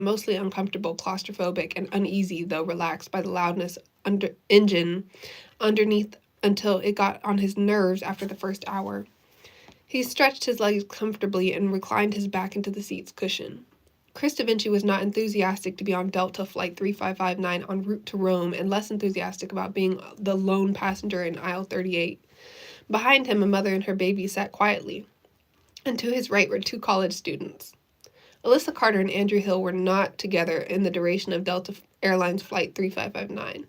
mostly uncomfortable, claustrophobic, and uneasy, though relaxed by the loudness engine underneath until it got on his nerves after the first hour. He stretched his legs comfortably and reclined his back into the seat's cushion. Chris Da Vinci was not enthusiastic to be on Delta Flight 3559 en route to Rome and less enthusiastic about being the lone passenger in aisle 38. Behind him, a mother and her baby sat quietly, and to his right were two college students. Alyssa Carter and Andrew Hill were not together in the duration of Delta Airlines Flight 3559,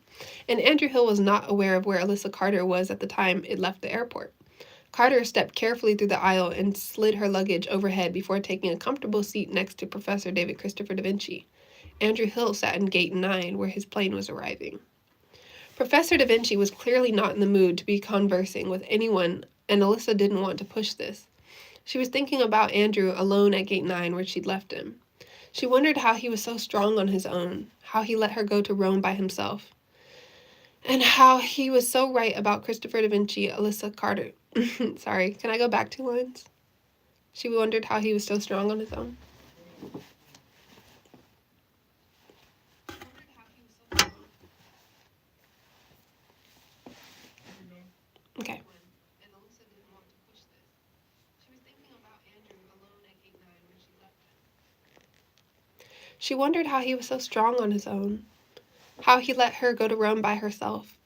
and Andrew Hill was not aware of where Alyssa Carter was at the time it left the airport. Carter stepped carefully through the aisle and slid her luggage overhead before taking a comfortable seat next to Professor David Christopher Da Vinci. Andrew Hill sat in Gate 9, where his plane was arriving. Professor Da Vinci was clearly not in the mood to be conversing with anyone, and Alyssa didn't want to push this. She was thinking about Andrew alone at Gate 9 where she'd left him. She wondered how he was so strong on his own, how he let her go to Rome by himself, and how he was so right about Christopher Da Vinci, Alyssa Carter. Sorry, can I go back 2 lines? She wondered how he was so strong on his own. Okay. She wondered how he was so strong on his own, how he let her go to Rome by herself,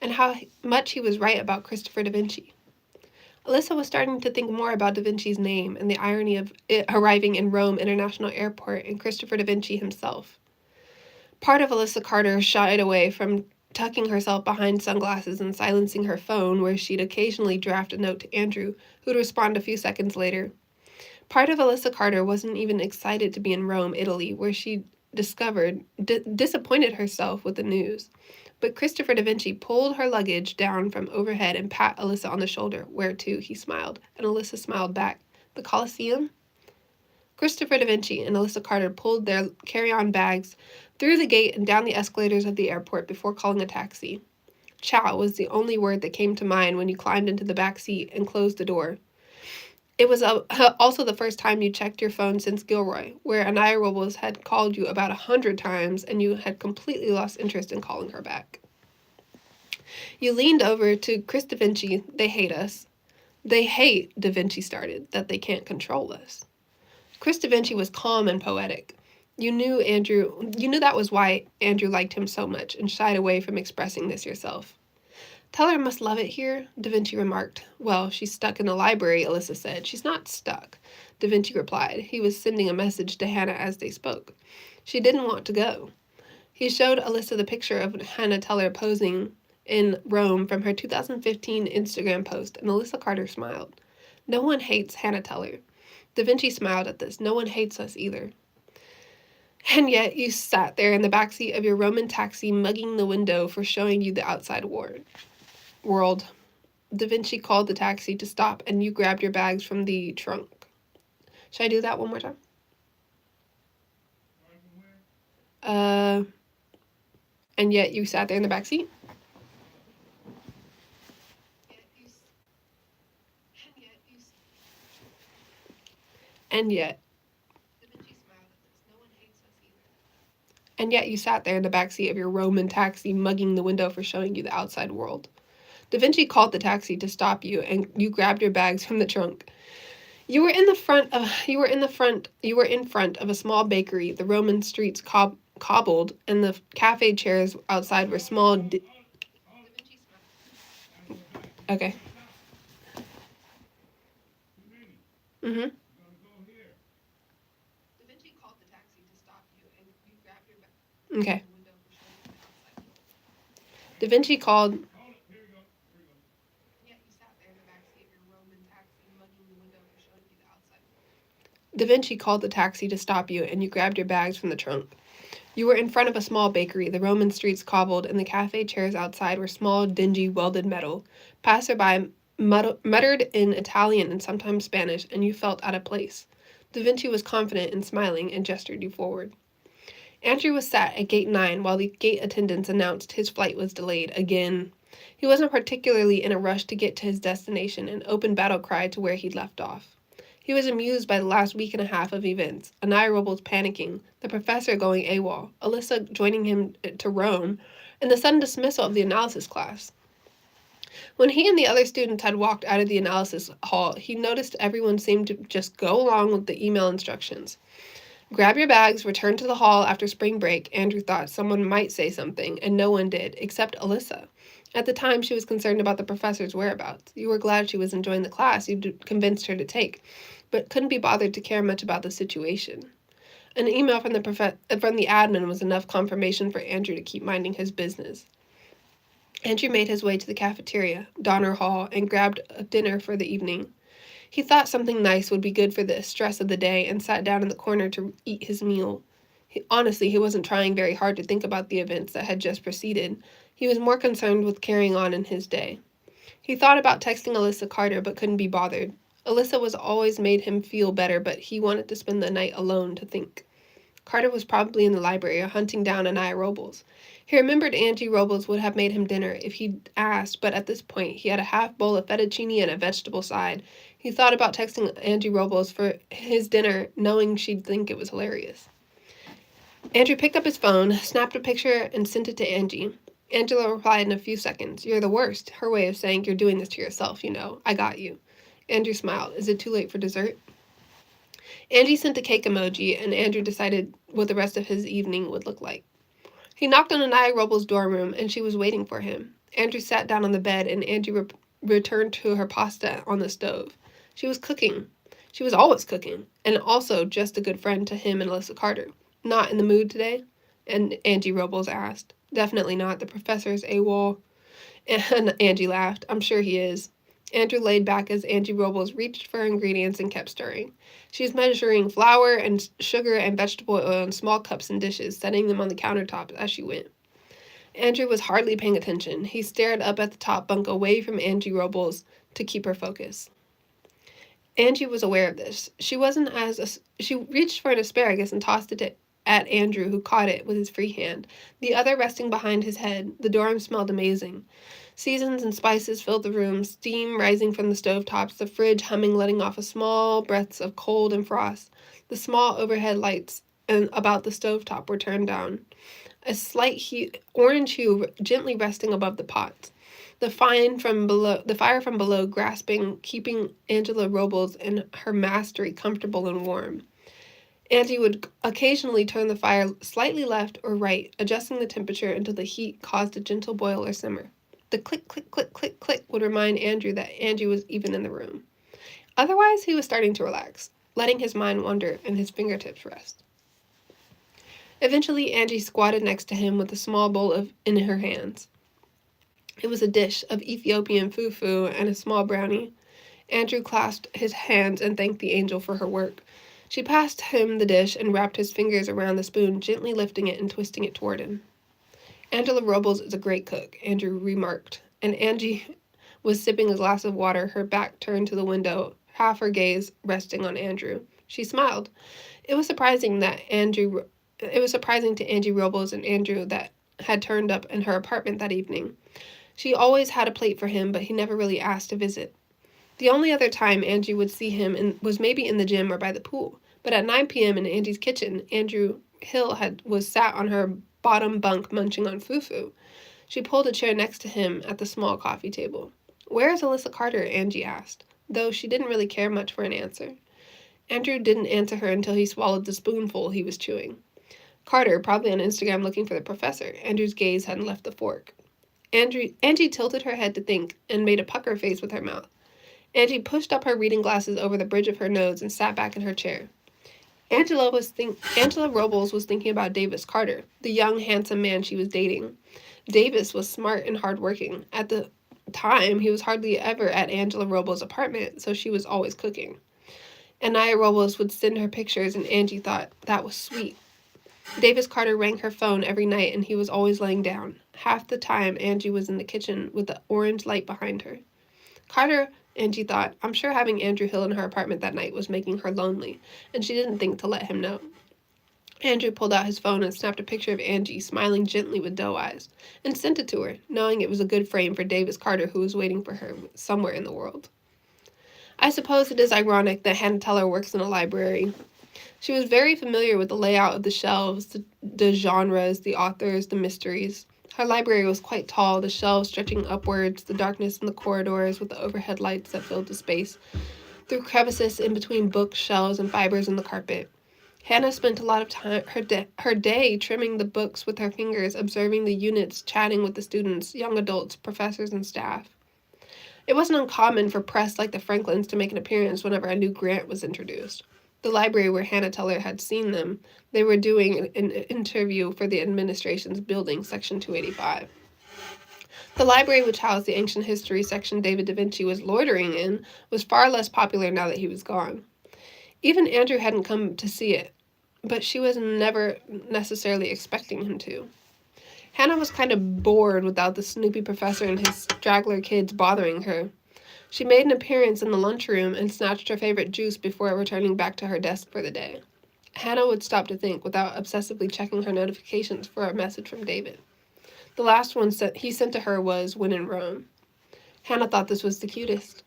and how much he was right about Christopher Da Vinci. Alyssa was starting to think more about Da Vinci's name and the irony of it arriving in Rome International Airport and Christopher Da Vinci himself. Part of Alyssa Carter shied away from tucking herself behind sunglasses and silencing her phone, where she'd occasionally draft a note to Andrew, who'd respond a few seconds later. Part of Alyssa Carter wasn't even excited to be in Rome, Italy, where she disappointed herself with the news. But Christopher Da Vinci pulled her luggage down from overhead and pat Alyssa on the shoulder, whereto he smiled, and Alyssa smiled back. The Colosseum? Christopher Da Vinci and Alyssa Carter pulled their carry-on bags through the gate and down the escalators of the airport before calling a taxi. Ciao was the only word that came to mind when you climbed into the back seat and closed the door. It was also the first time you checked your phone since Gilroy, where Anaya Robles had called you about 100 times and you had completely lost interest in calling her back. You leaned over to Chris Da Vinci. They hate us. They hate, Da Vinci started, that they can't control us. Chris Da Vinci was calm and poetic. You knew that was why Andrew liked him so much and shied away from expressing this yourself. Teller must love it here, Da Vinci remarked. Well, she's stuck in the library, Alyssa said. She's not stuck, Da Vinci replied. He was sending a message to Hannah as they spoke. She didn't want to go. He showed Alyssa the picture of Hannah Teller posing in Rome from her 2015 Instagram post, and Alyssa Carter smiled. No one hates Hannah Teller. Da Vinci smiled at this. No one hates us either. And yet you sat there in the backseat of your Roman taxi, mugging the window for showing you the outside world. Da Vinci called the taxi to stop, and you grabbed your bags from the trunk. Should I do that one more time? And yet you sat there in the back seat. And yet. And yet you sat there in the back seat of your Roman taxi, mugging the window for showing you the outside world. Da Vinci called the taxi to stop you, and you grabbed your bags from the trunk. You were in front of a small bakery, the Roman streets cobbled, and the cafe chairs outside were small. Okay. Mhm. Okay. Da Vinci called. Da Vinci called the taxi to stop you, and you grabbed your bags from the trunk. You were in front of a small bakery, the Roman streets cobbled, and the cafe chairs outside were small, dingy, welded metal. Passerby muttered in Italian and sometimes Spanish, and you felt out of place. Da Vinci was confident and smiling and gestured you forward. Andrew was sat at gate 9 while the gate attendants announced his flight was delayed again. He wasn't particularly in a rush to get to his destination, an open battle cry to where he'd left off. He was amused by the last week and a half of events: Anaya Robles panicking, the professor going AWOL, Alyssa joining him to Rome, and the sudden dismissal of the analysis class. When he and the other students had walked out of the analysis hall, he noticed everyone seemed to just go along with the email instructions. Grab your bags, return to the hall after spring break. Andrew thought someone might say something, and no one did, except Alyssa. At the time, she was concerned about the professor's whereabouts. You were glad she was enjoying the class you'd convinced her to take, but couldn't be bothered to care much about the situation. An email from the admin was enough confirmation for Andrew to keep minding his business. Andrew made his way to the cafeteria, Donner Hall, and grabbed a dinner for the evening. He thought something nice would be good for the stress of the day and sat down in the corner to eat his meal. Honestly, he wasn't trying very hard to think about the events that had just preceded. He was more concerned with carrying on in his day. He thought about texting Alyssa Carter but couldn't be bothered. Alyssa was always made him feel better, but he wanted to spend the night alone to think. Carter was probably in the library hunting down Anaya Robles. He remembered Angie Robles would have made him dinner if he'd asked, but at this point he had a half bowl of fettuccine and a vegetable side. He thought about texting Angie Robles for his dinner, knowing she'd think it was hilarious. Andrew picked up his phone, snapped a picture, and sent it to Angie. Angela replied in a few seconds. "You're the worst," her way of saying you're doing this to yourself, you know. I got you. Andrew smiled. "Is it too late for dessert?" Angie sent a cake emoji, and Andrew decided what the rest of his evening would look like. He knocked on Anaya Robles' dorm room, and she was waiting for him. Andrew sat down on the bed, and Angie returned to her pasta on the stove. She was cooking. She was always cooking, and also just a good friend to him and Alyssa Carter. "Not in the mood today?" And Angie Robles asked. "Definitely not. The professor's AWOL." And Angie laughed. "I'm sure he is." Andrew laid back as Angie Robles reached for ingredients and kept stirring. She was measuring flour and sugar and vegetable oil in small cups and dishes, setting them on the countertop as she went. Andrew was hardly paying attention. He stared up at the top bunk away from Angie Robles to keep her focus. Angie was aware of this. She reached for an asparagus and tossed it at Andrew, who caught it with his free hand, the other resting behind his head. The dorm smelled amazing. Seasons and spices filled the room, steam rising from the stovetops, the fridge humming, letting off small breaths of cold and frost. The small overhead lights about the stovetop were turned down, a slight orange hue gently resting above the pots. The fire from below grasping, keeping Angela Robles and her mastery comfortable and warm. Angie would occasionally turn the fire slightly left or right, adjusting the temperature until the heat caused a gentle boil or simmer. The click, click, click, click, click would remind Andrew that Angie was even in the room. Otherwise, he was starting to relax, letting his mind wander and his fingertips rest. Eventually, Angie squatted next to him with a small bowl in her hands. It was a dish of Ethiopian fufu and a small brownie. Andrew clasped his hands and thanked the angel for her work. She passed him the dish and wrapped his fingers around the spoon, gently lifting it and twisting it toward him. "Angela Robles is a great cook," Andrew remarked, and Angie was sipping a glass of water, her back turned to the window, half her gaze resting on Andrew. She smiled. It was surprising to Angie Robles and Andrew that had turned up in her apartment that evening. She always had a plate for him, but he never really asked to visit. The only other time Angie would see him was maybe in the gym or by the pool, but at 9 p.m. in Angie's kitchen, Andrew Hill was sat on her bottom bunk munching on fufu. She pulled a chair next to him at the small coffee table. "Where is Alyssa Carter?" Angie asked, though she didn't really care much for an answer. Andrew didn't answer her until he swallowed the spoonful he was chewing. "Carter, probably on Instagram looking for the professor." Andrew's gaze hadn't left the fork. Angie tilted her head to think and made a pucker face with her mouth. Angie pushed up her reading glasses over the bridge of her nose and sat back in her chair. Angela Robles was thinking about Davis Carter, the young, handsome man she was dating. Davis was smart and hardworking. At the time, he was hardly ever at Angela Robles' apartment, so she was always cooking. Anaya Robles would send her pictures, and Angie thought that was sweet. Davis Carter rang her phone every night, and he was always laying down. Half the time, Angie was in the kitchen with the orange light behind her. Carter, Angie thought, I'm sure having Andrew Hill in her apartment that night was making her lonely, and she didn't think to let him know. Andrew pulled out his phone and snapped a picture of Angie, smiling gently with doe eyes, and sent it to her, knowing it was a good frame for Davis Carter, who was waiting for her somewhere in the world. I suppose it is ironic that Hannah Teller works in a library. She was very familiar with the layout of the shelves, the genres, the authors, the mysteries. Her library was quite tall, the shelves stretching upwards, the darkness in the corridors with the overhead lights that filled the space, through crevices in between books, shelves, and fibers in the carpet. Hannah spent a lot of time her day trimming the books with her fingers, observing the units, chatting with the students, young adults, professors, and staff. It wasn't uncommon for press like the Franklins to make an appearance whenever a new grant was introduced. The library where Hannah Teller had seen them, they were doing an interview for the administration's building, Section 285. The library, which housed the ancient history section David da Vinci was loitering in, was far less popular now that he was gone. Even Andrew hadn't come to see it, but she was never necessarily expecting him to. Hannah was kind of bored without the snoopy professor and his straggler kids bothering her. She made an appearance in the lunchroom and snatched her favorite juice before returning back to her desk for the day. Hannah would stop to think without obsessively checking her notifications for a message from David. The last one he sent to her was "When in Rome." Hannah thought this was the cutest.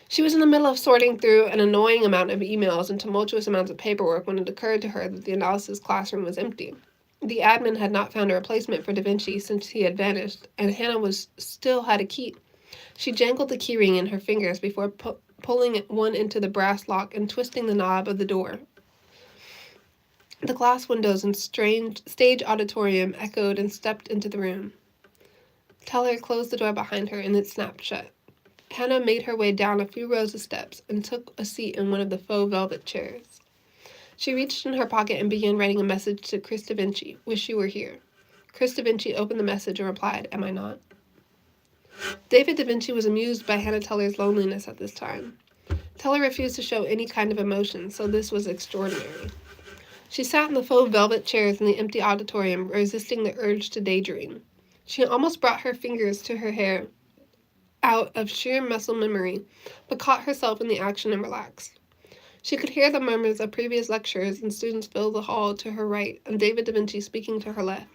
She was in the middle of sorting through an annoying amount of emails and tumultuous amounts of paperwork when it occurred to her that the analysis classroom was empty. The admin had not found a replacement for Da Vinci since he had vanished, and Hannah still had a key. She jangled the keyring in her fingers before pulling one into the brass lock and twisting the knob of the door. The glass windows and stage auditorium echoed and stepped into the room. Teller closed the door behind her and it snapped shut. Hannah made her way down a few rows of steps and took a seat in one of the faux velvet chairs. She reached in her pocket and began writing a message to Chris da Vinci. "Wish you were here." Chris da Vinci opened the message and replied, "Am I not?" David da Vinci was amused by Hannah Teller's loneliness at this time. Teller refused to show any kind of emotion, so this was extraordinary. She sat in the faux velvet chairs in the empty auditorium, resisting the urge to daydream. She almost brought her fingers to her hair out of sheer muscle memory, but caught herself in the action and relaxed. She could hear the murmurs of previous lectures and students fill the hall to her right, and David da Vinci speaking to her left.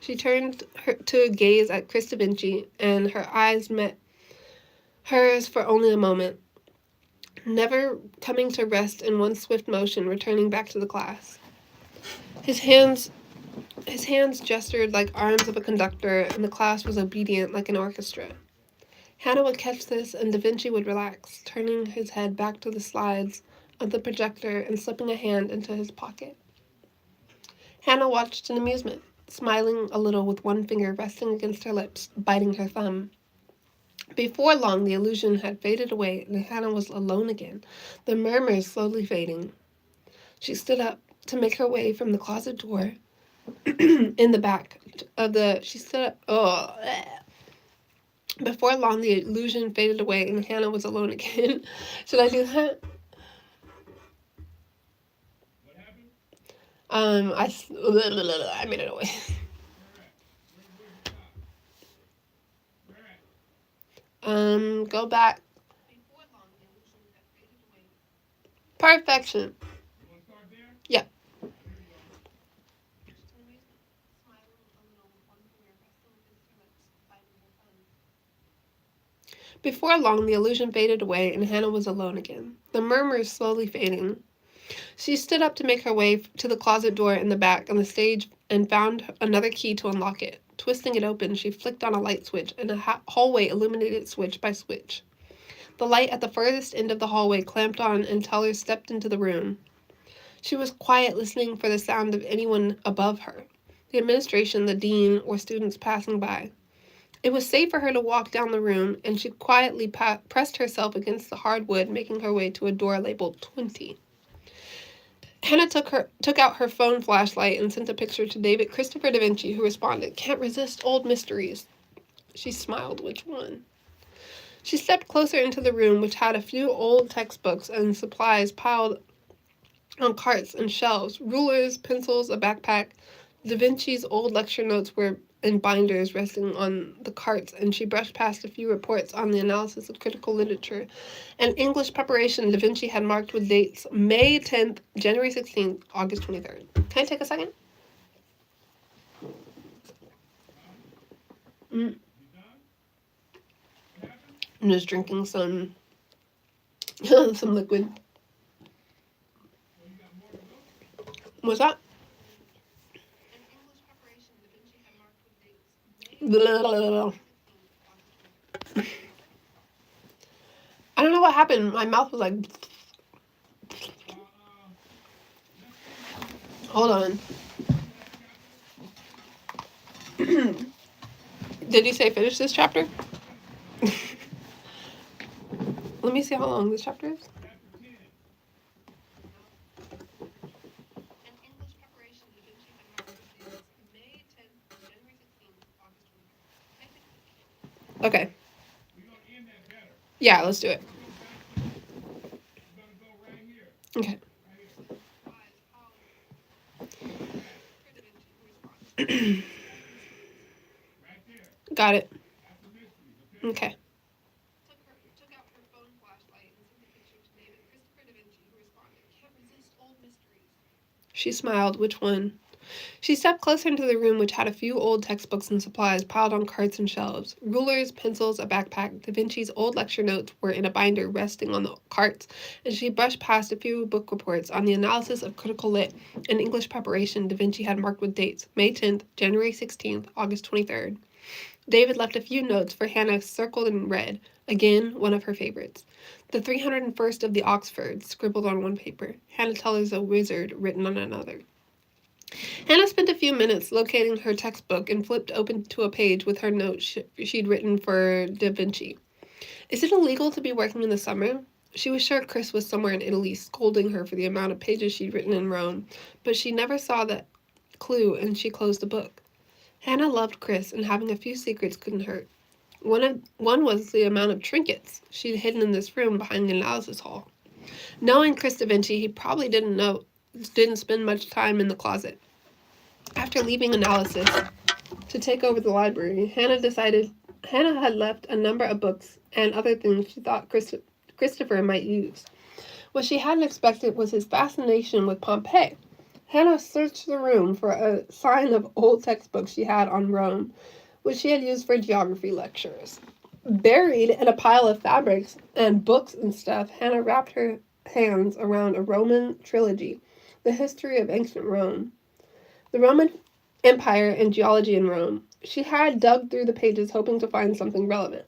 She turned to gaze at Chris da Vinci, and her eyes met hers for only a moment, never coming to rest in one swift motion, returning back to the class. His hands gestured like arms of a conductor, and the class was obedient like an orchestra. Hannah would catch this, and Da Vinci would relax, turning his head back to the slides of the projector and slipping a hand into his pocket. Hannah watched in amusement, smiling a little with one finger resting against her lips, biting her thumb. Before long, the illusion had faded away, and Hannah was alone again, the murmurs slowly fading. She stood up to make her way from the closet door in the back of the. She stood up. Oh. Before long, the illusion faded away, and Hannah was alone again. Should I do that? I made it away. Go back. Perfection. Yeah. Before long, the illusion faded away, and Hannah was alone again, the murmurs slowly fading. She stood up to make her way to the closet door in the back on the stage and found another key to unlock it. Twisting it open, she flicked on a light switch, and a hallway illuminated switch by switch. The light at the furthest end of the hallway clamped on, and Teller stepped into the room. She was quiet, listening for the sound of anyone above her, the administration, the dean, or students passing by. It was safe for her to walk down the room, and she quietly pressed herself against the hard wood, making her way to a door labeled 20. Hannah took out her phone flashlight and sent a picture to David Christopher da Vinci, who responded, "Can't resist old mysteries." She smiled. Which one? She stepped closer into the room, which had a few old textbooks and supplies piled on carts and shelves, rulers, pencils, a backpack. Da Vinci's old lecture notes were in binders resting on the carts, and she brushed past a few reports on the analysis of critical literature. An English preparation Da Vinci had marked with dates May 10th, January 16th, August 23rd. Can I take a second? I'm just drinking some Some liquid. What's that? Blah, blah, blah. I don't know what happened. My mouth was like, hold on. Did you say finish this chapter? Let me see how long this chapter is. Okay. Yeah, let's do it. Okay. Got it. Okay. She smiled. Which one? She stepped closer into the room, which had a few old textbooks and supplies piled on carts and shelves. Rulers, pencils, a backpack. Da Vinci's old lecture notes were in a binder resting on the carts, and she brushed past a few book reports on the analysis of critical lit and English preparation Da Vinci had marked with dates May 10th, January 16th, August 23rd. David left a few notes for Hannah circled in red, again, one of her favorites. The 301st of the Oxfords, scribbled on one paper. Hannah Teller's a wizard, written on another. Hannah spent a few minutes locating her textbook and flipped open to a page with her notes she'd written for Da Vinci. Is it illegal to be working in the summer? She was sure Chris was somewhere in Italy scolding her for the amount of pages she'd written in Rome, but she never saw that clue and she closed the book. Hannah loved Chris, and having a few secrets couldn't hurt. One was the amount of trinkets she'd hidden in this room behind the analysis hall. Knowing Chris Da Vinci, he probably didn't spend much time in the closet. After leaving analysis to take over the library, Hannah had left a number of books and other things she thought Christopher might use. What she hadn't expected was his fascination with Pompeii. Hannah searched the room for a sign of old textbooks she had on Rome, which she had used for geography lectures. Buried in a pile of fabrics and books and stuff, Hannah wrapped her hands around a Roman trilogy, the history of ancient Rome. The Roman Empire and geology in Rome. She had dug through the pages hoping to find something relevant.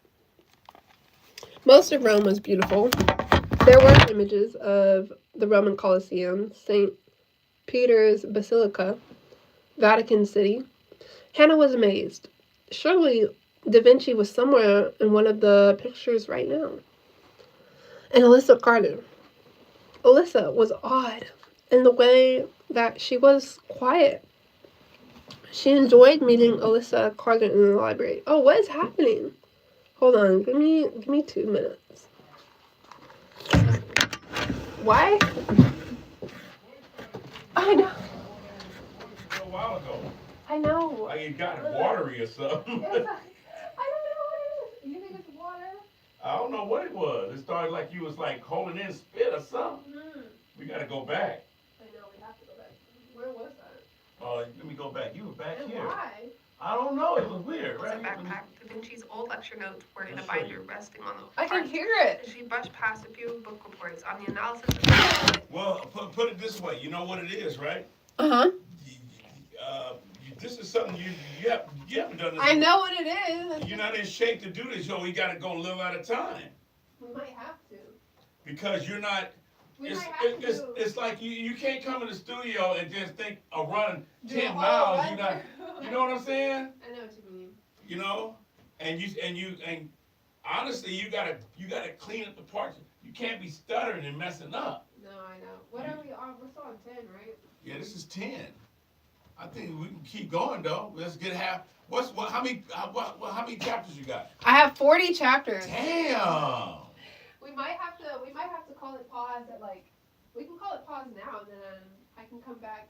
Most of Rome was beautiful. There were images of the Roman Colosseum, St. Peter's Basilica, Vatican City. Hannah was amazed. Surely Da Vinci was somewhere in one of the pictures right now. And Alyssa Carter. Alyssa was odd in the way that she was quiet. She enjoyed meeting Alyssa Carter in the library. Oh, what is happening? Hold on, give me 2 minutes. Why? I know. A while ago. I know. Like it got watery or something. I don't know what it is. You think it's water? I don't know what it was. It started like you was like holding in spit or something. We gotta go back. I know, we have to go back. Where was that? Let me go back. You were back And here. why? I don't know. It was weird, It was right? a backpack. Da Vinci's old lecture notes were in a Let's binder see. resting on the I can hear it. She brushed past a few book reports on the analysis of Well, put it this way. You know what it is, right? Uh-huh. This is something you haven't done this. I know what it is. You're not in shape to do this, yo. We gotta go a little at a time. We might have to. Because you're not. We might have to. It's like you can't come in the studio and just think of running Do 10 a miles. whole You got, you know what I'm saying? I know what you mean. You know, and honestly, you gotta clean up the parts. You can't be stuttering and messing up. No, I know. What are we on? We're still on 10, right? Yeah, this is 10. I think we can keep going though. Let's get half. How many chapters you got? I have 40 chapters. Damn. We might have to call it pause at like. We can call it pause now, and then I can come back.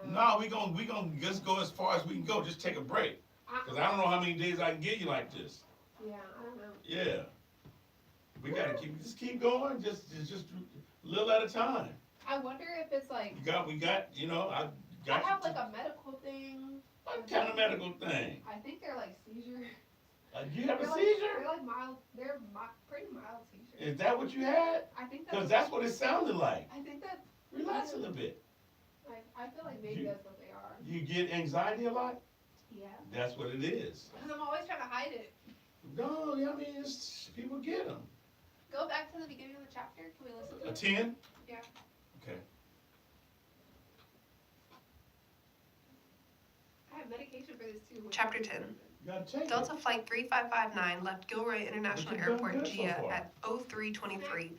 No, we gonna just go as far as we can go. Just take a break. Cause I don't know how many days I can get you like this. Yeah, I don't know. Yeah. We gotta keep going. Just a little at a time. I wonder if it's like. We got. You know, I have like a medical thing. What kind of medical thing? I think they're like seizure. You have a They're seizure? like mild. They're pretty mild seizures. Is that what you had? I think Because that's what it sounded like. I think that. Relax a little bit. I feel like maybe that's what they are. You get anxiety a lot? Yeah. That's what it is. Because I'm always trying to hide it. No, I mean, people get them. Go back to the beginning of the chapter. Can we listen to A it? 10? Yeah. Okay. I have medication for this too. Chapter 10. You gotta take Delta it. Flight 3559 left Gilroy International But you've done Airport, good so GIA, far. at 03:23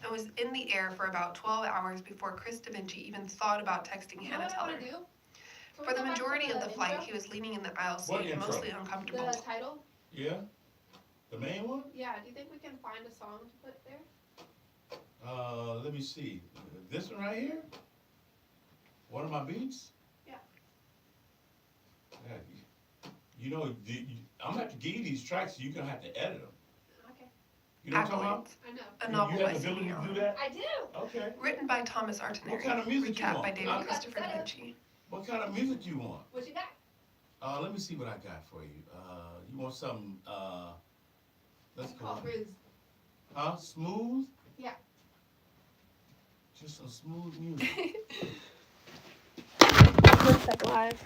and was in the air for about 12 hours before Chris Da Vinci even thought about texting You know Hannah what I Teller. want to do? For the majority of the flight, he was leaning in the aisle What seat, intro? mostly uncomfortable. The title? Yeah? The main one? Yeah. Do you think we can find a song to put there? Let me see. This one right here? One of my beats? Yeah. Yeah, you know, I'm gonna have to give you these tracks, so you're gonna have to edit them. Okay. You know what I'm talking about? Accolades. I know. A You novel by have the ability Sidney to do Allen. that? I do. Okay. Written by Thomas Artenary. What kind of music you Recap want? by David I'm- Christopher Da Vinci. What kind of music you want? What you got? Let me see what I got for you. You want something, let's It's called go. Riz. Huh? Smooth? Yeah. Just some smooth music. Live.